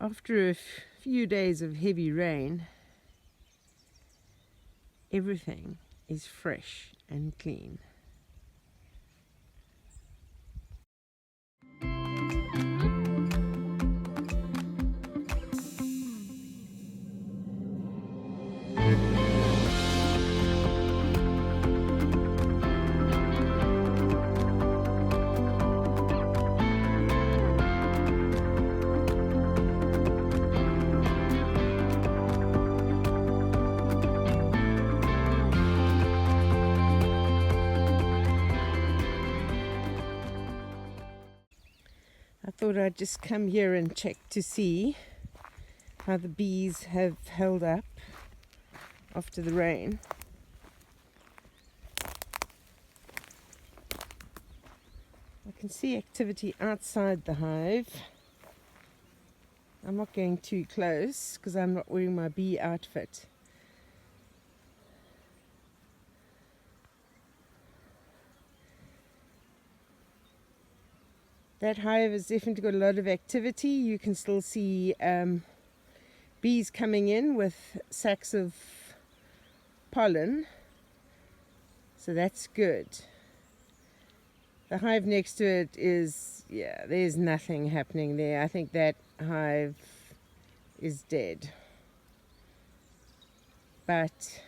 After a few days of heavy rain, everything is fresh and clean. I thought I'd just come here and check to see how the bees have held up after the rain. I can see activity outside the hive. I'm not going too close because I'm not wearing my bee outfit. That hive has definitely got a lot of activity. You can still see bees coming in with sacks of pollen, so that's good. The hive next to it is, yeah, there's nothing happening there. I think that hive is dead. But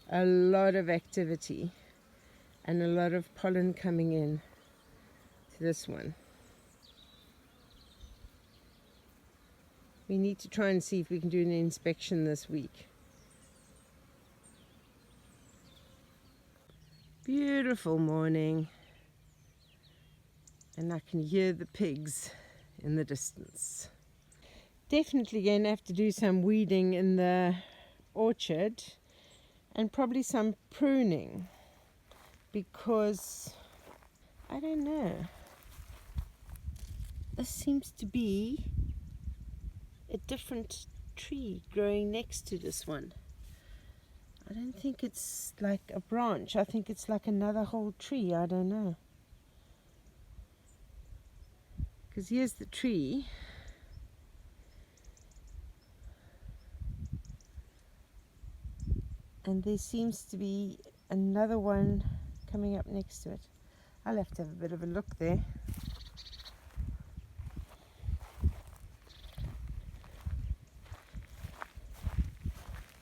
a lot of activity and a lot of pollen coming in to this one. We need to try and see if we can do an inspection this week. Beautiful morning, and I can hear the pigs in the distance. Definitely going to have to do some weeding in the orchard and probably some pruning, because I don't know, this seems to be a different tree growing next to this one. I don't think it's like a branch. I think it's like another whole tree. I don't know. Because here's the tree. And there seems to be another one coming up next to it. I'll have to have a bit of a look there.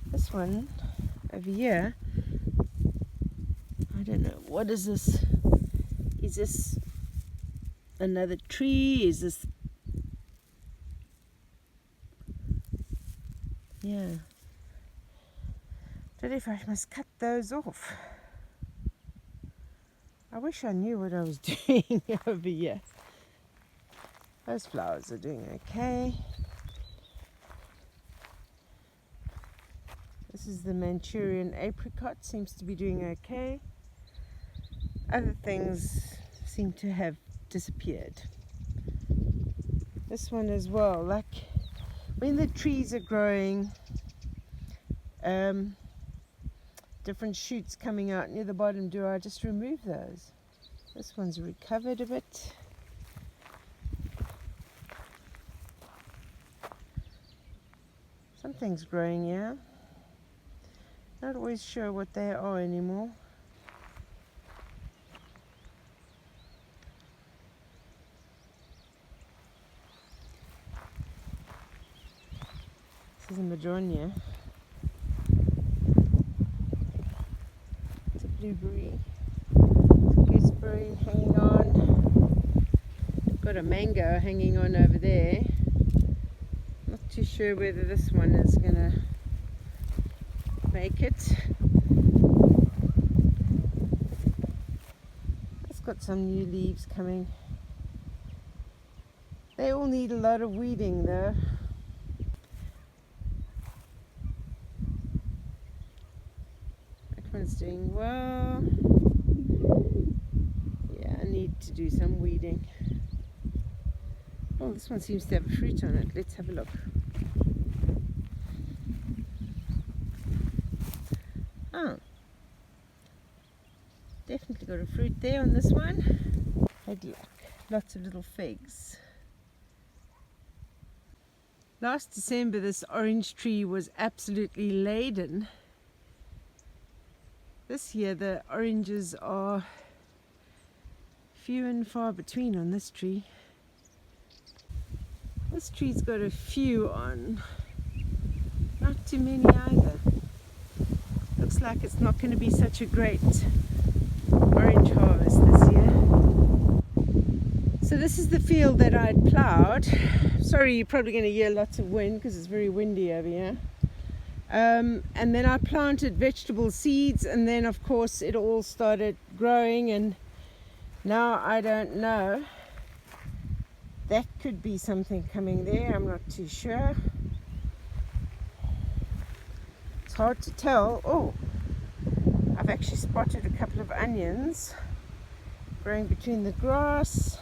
This one over here, I don't know, what is this? Is this another tree? Is this, yeah, I don't know if I must cut those off. I wish I knew what I was doing over here. Those flowers are doing okay. This is the Manchurian apricot, seems to be doing okay. Other things seem to have disappeared. This one as well, like when the trees are growing, different shoots coming out near the bottom, do I just remove those? This one's recovered a bit. Something's growing here. Not always sure what they are anymore. This is a madronia. It's a blueberry. It's a gooseberry hanging on. Got a mango hanging on over there. Not too sure whether this one is gonna make it. It's got some new leaves coming. They all need a lot of weeding though. That one's doing well. Yeah, I need to do some weeding. Oh, this one seems to have a fruit on it. Let's have a look. Oh, definitely got a fruit there on this one. Had luck. Lots of little figs. Last December this orange tree was absolutely laden. This year the oranges are few and far between on this tree. This tree's got a few on, not too many either. Looks like it's not going to be such a great orange harvest this year. So this is the field that I'd ploughed. Sorry, you're probably going to hear lots of wind because it's very windy over here. And then I planted vegetable seeds, and then of course it all started growing, and now I don't know. That could be something coming there, I'm not too sure. It's hard to tell. Oh, I've actually spotted a couple of onions growing between the grass.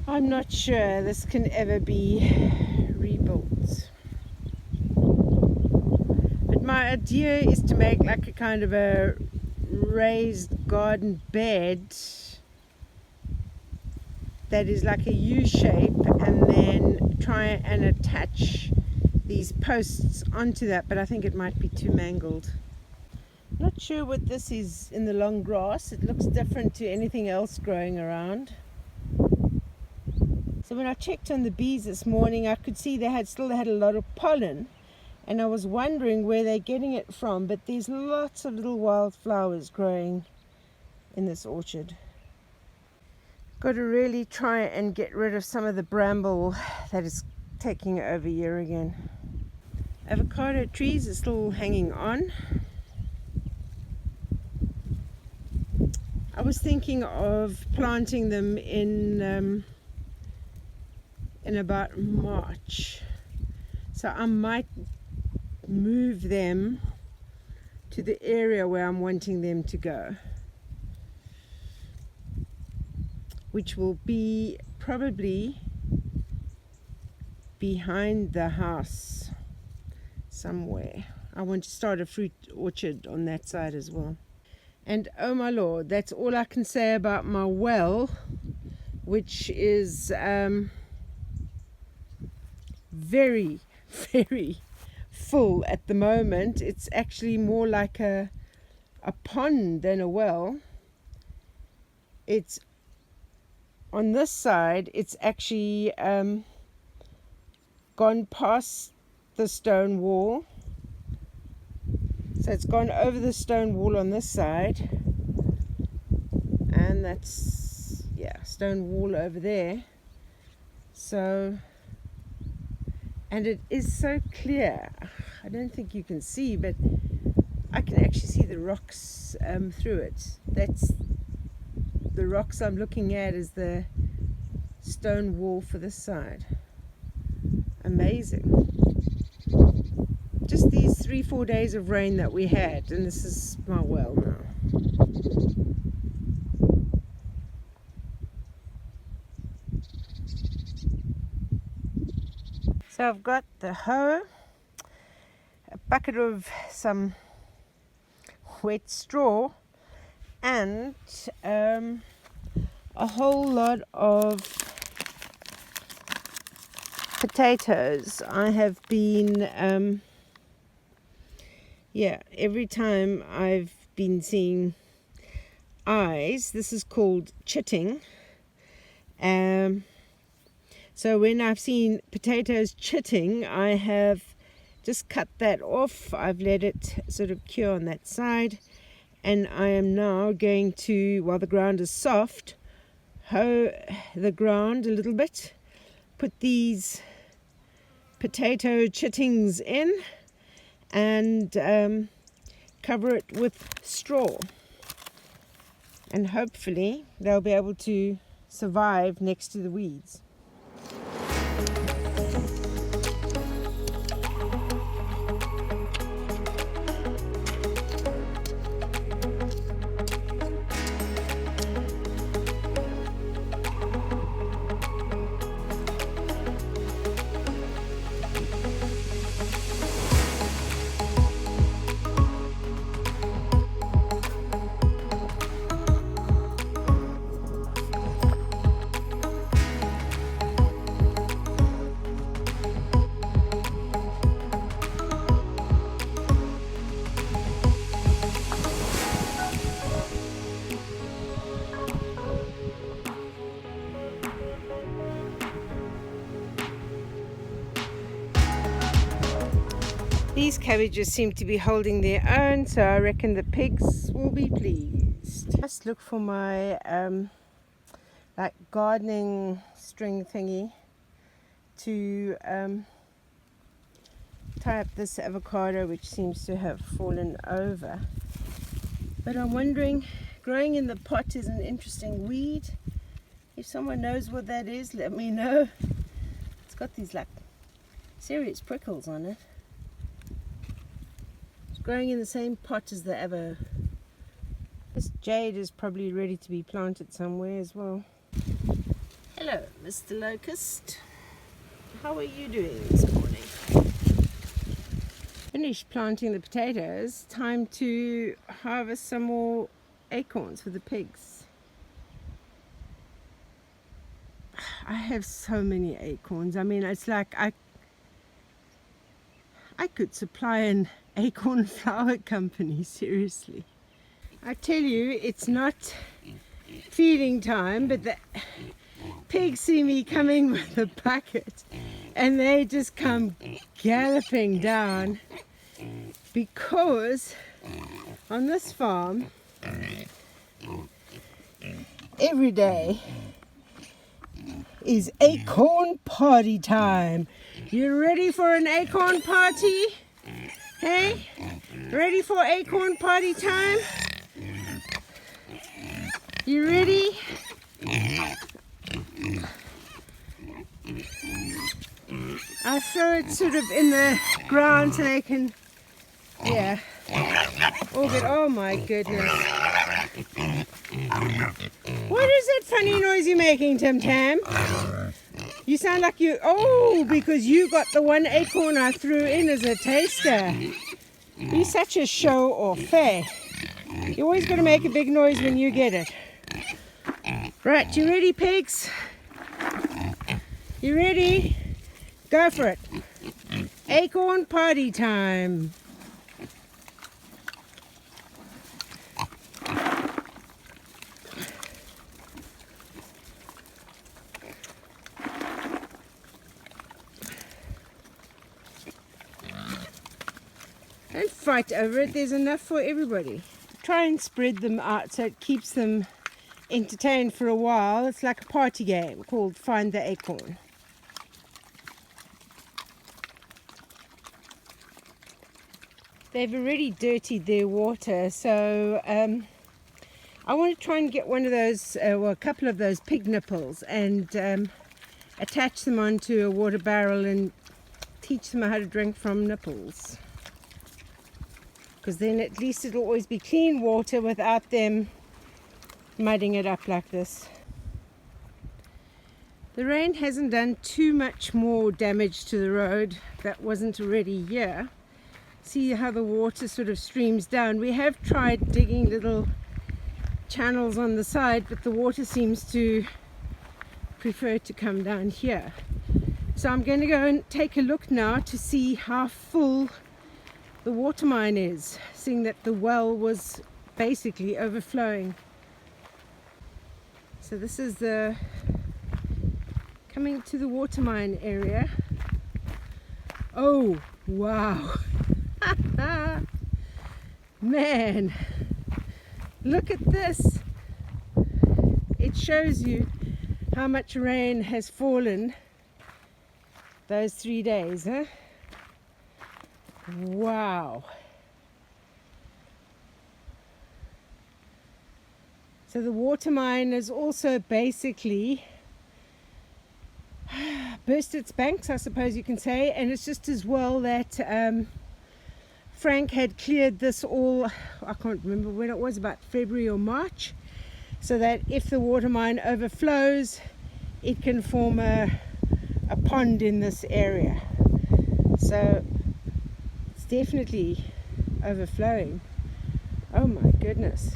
I'm not sure this can ever be rebuilt. But my idea is to make like a kind of a raised garden bed that is like a U shape, and then try and attach these posts onto that, but I think it might be too mangled. Not sure what this is in the long grass. It looks different to anything else growing around. So when I checked on the bees this morning, I could see they still had a lot of pollen, and I was wondering where they're getting it from, but there's lots of little wildflowers growing in this orchard. Got to really try and get rid of some of the bramble that is taking over here again. Avocado trees are still hanging on. I was thinking of planting them in about March, so I might move them to the area where I'm wanting them to go, which will be probably behind the house somewhere. I want to start a fruit orchard on that side as well. And oh my lord, that's all I can say about my well, which is very, very full at the moment. It's actually more like a pond than a well. It's on this side, it's actually gone past the stone wall. So it's gone over the stone wall on this side, and that's, yeah, stone wall over there. So, and it is so clear. I don't think you can see, but I can actually see the rocks through it. That's the rocks I'm looking at, is the stone wall for this side. Amazing. Just these 3-4 days of rain that we had, and this is my well now. So I've got the hoe, a bucket of some wet straw, and a whole lot of potatoes. I have been every time I've been seeing eyes, this is called chitting. So when I've seen potatoes chitting, I have just cut that off. I've let it sort of cure on that side, and I am now going to, while the ground is soft, hoe the ground a little bit, put these potato chittings in, and cover it with straw, and hopefully they'll be able to survive next to the weeds. These cabbages seem to be holding their own, so I reckon the pigs will be pleased. Just look for my like gardening string thingy to tie up this avocado, which seems to have fallen over. But I'm wondering, growing in the pot is an interesting weed. If someone knows what that is, let me know. It's got these like serious prickles on it. It's growing in the same pot as the avo. This jade is probably ready to be planted somewhere as well. Hello, Mr. Locust. How are you doing this morning? Finished planting the potatoes. Time to harvest some more acorns for the pigs. I have so many acorns. I mean, it's like I could supply an acorn flour company, seriously. I tell you, it's not feeding time, but the pigs see me coming with a bucket and they just come galloping down, because on this farm every day is acorn party time. You ready for an acorn party? Hey? Ready for acorn party time? You ready? I throw it sort of in the ground so they can, yeah, all good. Oh my goodness. What is that funny noise you're making, Tim Tam? You sound like you, oh, because you got the one acorn I threw in as a taster. You're such a show off, eh? You always got to make a big noise when you get it. Right, you ready, pigs? You ready? Go for it. Acorn party time. Don't fight over it, there's enough for everybody. Try and spread them out so it keeps them entertained for a while. It's like a party game called Find the Acorn. They've already dirtied their water, so I want to try and get one of those, well, a couple of those pig nipples and attach them onto a water barrel and teach them how to drink from nipples. Because then at least it'll always be clean water without them mudding it up like this. The rain hasn't done too much more damage to the road that wasn't already here. See how the water sort of streams down. We have tried digging little channels on the side, but the water seems to prefer to come down here. So I'm going to go and take a look now to see how full the water mine is, seeing that the well was basically overflowing. So this is the coming to the water mine area. Oh wow. Man, look at this. It shows you how much rain has fallen those 3 days, huh? Wow. So the water mine has also basically burst its banks, I suppose you can say, and it's just as well that Frank had cleared this all, I can't remember when it was, about February or March, so that if the water mine overflows, it can form a pond in this area. So it's definitely overflowing. Oh my goodness.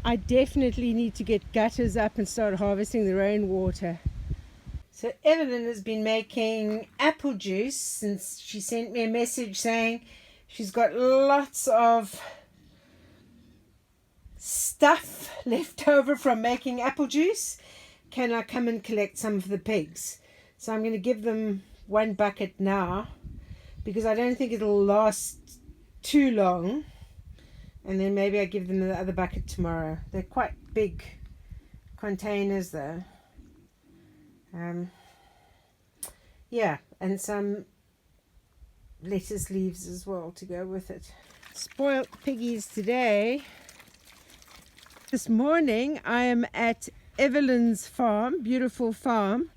I definitely need to get gutters up and start harvesting the rainwater. So Eveline has been making apple juice since she sent me a message saying she's got lots of stuff left over from making apple juice. Can I come and collect some for the pigs? So I'm going to give them one bucket now because I don't think it'll last too long, and then maybe I give them the other bucket tomorrow. They're quite big containers though. Yeah, and some lettuce leaves as well to go with it. Spoiled piggies today. This morning I am at Eveline's farm, beautiful farm,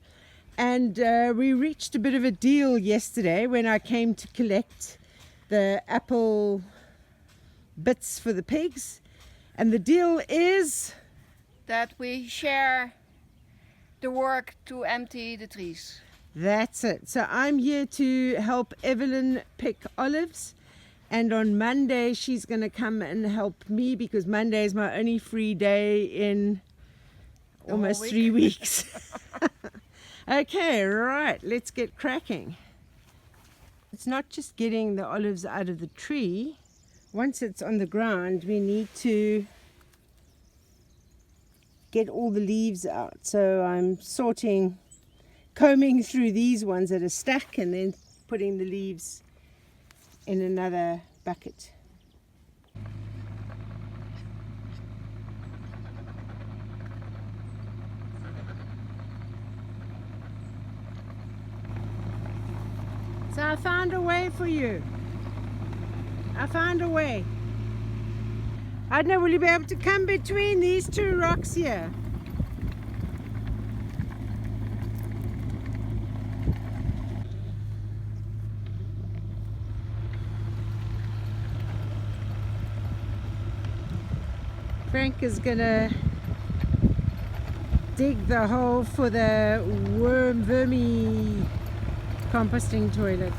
and we reached a bit of a deal yesterday when I came to collect the apple bits for the pigs, and the deal is that we share the work to empty the trees. That's it. So I'm here to help Eveline pick olives, and on Monday she's going to come and help me because Monday is my only free day in almost 3 weeks. Okay, right, let's get cracking. It's not just getting the olives out of the tree. Once it's on the ground, we need to get all the leaves out. So I'm combing through these ones that are stuck and then putting the leaves in another bucket. So I found a way for you. I found a way. I don't know, will you be able to come between these two rocks here? Frank is gonna dig the hole for the vermi composting toilet.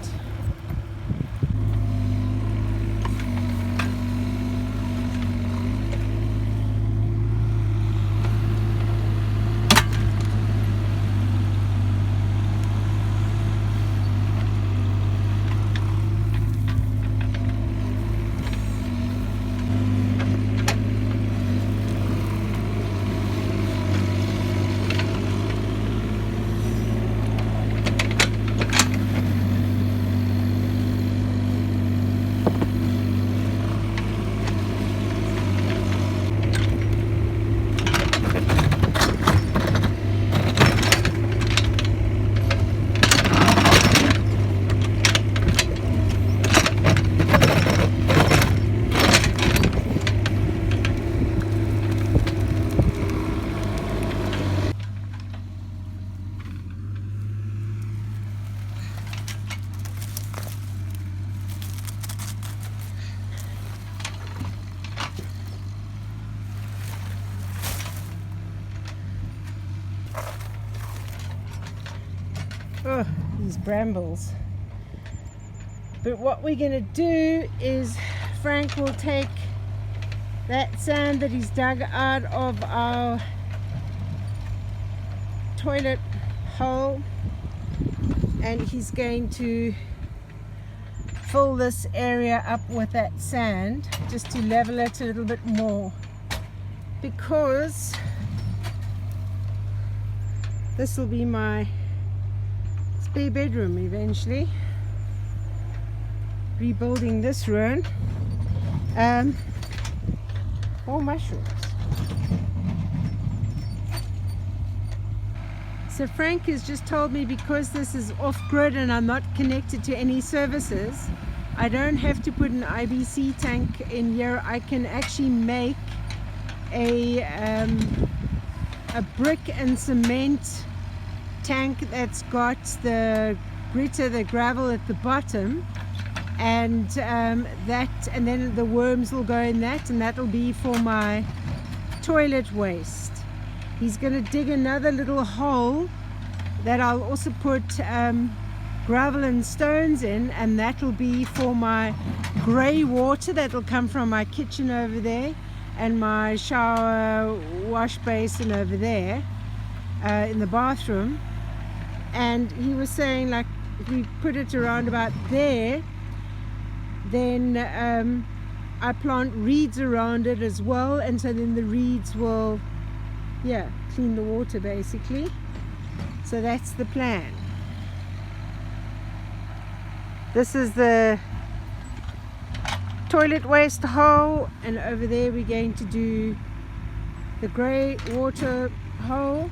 Oh, these brambles. But what we're going to do is Frank will take that sand that he's dug out of our toilet hole, and he's going to fill this area up with that sand just to level it a little bit more, because this will be my spare bedroom eventually. Rebuilding this room. More mushrooms. So Frank has just told me, because this is off-grid and I'm not connected to any services, I don't have to put an IBC tank in here. I can actually make a brick and cement tank that's got the gritter, the gravel at the bottom, and and then the worms will go in that, and that'll be for my toilet waste. He's going to dig another little hole that I'll also put gravel and stones in, and that'll be for my grey water that'll come from my kitchen over there and my shower wash basin over there in the bathroom. And he was saying, like, if we put it around about there, then I plant reeds around it as well, and so then the reeds will clean the water basically. So that's the plan. This is the toilet waste hole, and over there we're going to do the grey water hole.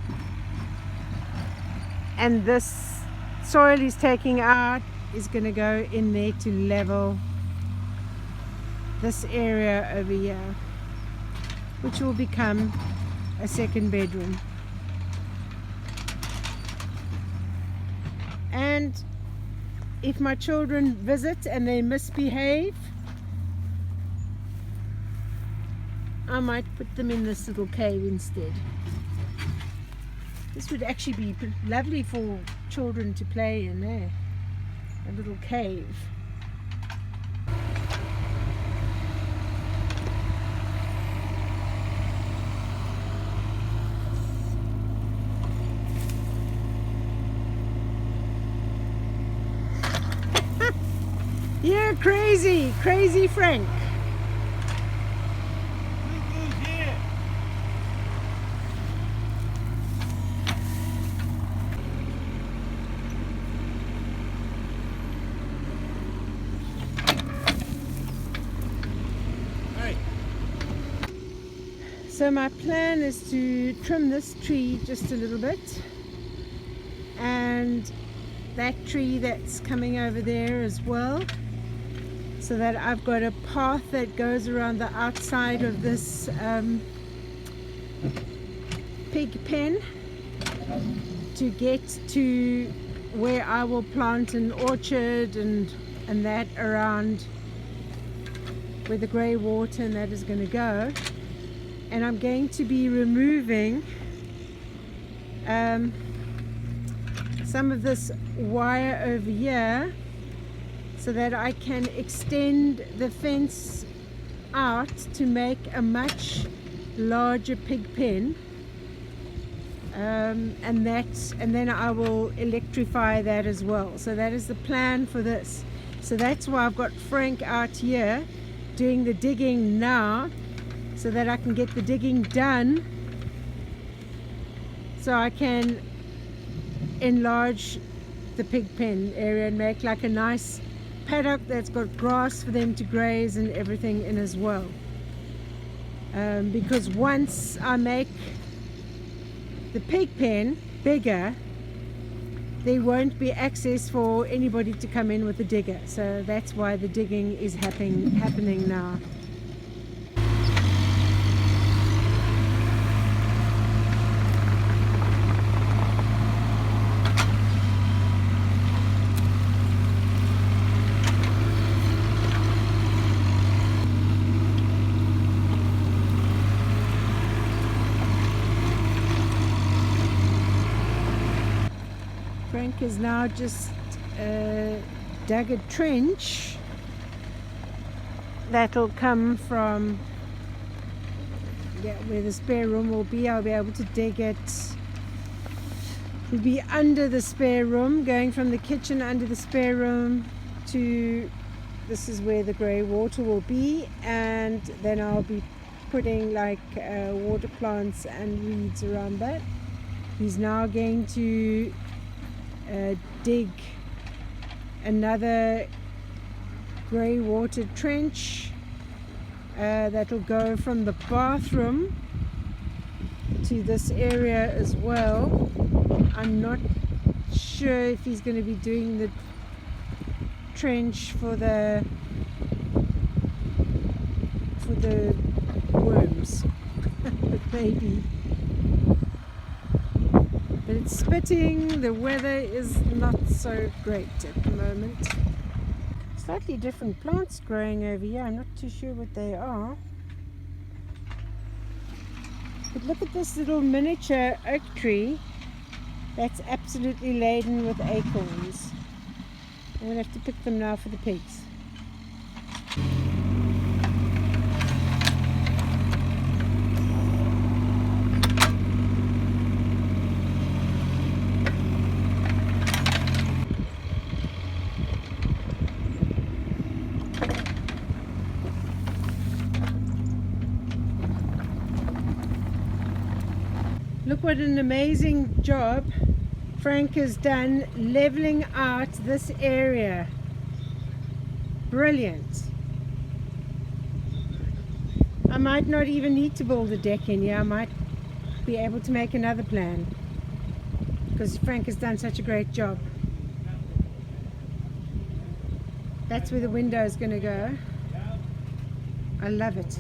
And this soil he's taking out is going to go in there to level this area over here, which will become a second bedroom. And if my children visit and they misbehave, I might put them in this little cave instead. This would actually be lovely for children to play in there, a little cave. Yeah, crazy Frank. So my plan is to trim this tree just a little bit, and that tree that's coming over there as well, so that I've got a path that goes around the outside of this pig pen to get to where I will plant an orchard and that around where the grey water and that is going to go. And I'm going to be removing some of this wire over here so that I can extend the fence out to make a much larger pig pen, and then I will electrify that as well. So that is the plan for this. So that's why I've got Frank out here doing the digging now, so that I can get the digging done, so I can enlarge the pig pen area and make like a nice paddock that's got grass for them to graze and everything in as well. Because once I make the pig pen bigger, there won't be access for anybody to come in with a digger. So that's why the digging is happening now. Frank has now just dug a trench that'll come from where the spare room will be. I'll be able to dig it. It'll be under the spare room, going from the kitchen under the spare room to this is where the grey water will be, and then I'll be putting like water plants and weeds around that. He's now going to dig another grey water trench that'll go from the bathroom to this area as well. I'm not sure if he's going to be doing the trench for the worms, but maybe. But it's spitting, the weather is not so great at the moment. Slightly different plants growing over here, I'm not too sure what they are. But look at this little miniature oak tree that's absolutely laden with acorns. I'm going to have to pick them now for the pigs. Look what an amazing job Frank has done leveling out this area. Brilliant. I might not even need to build a deck in here. I might be able to make another plan because Frank has done such a great job. That's where the window is going to go. I love it.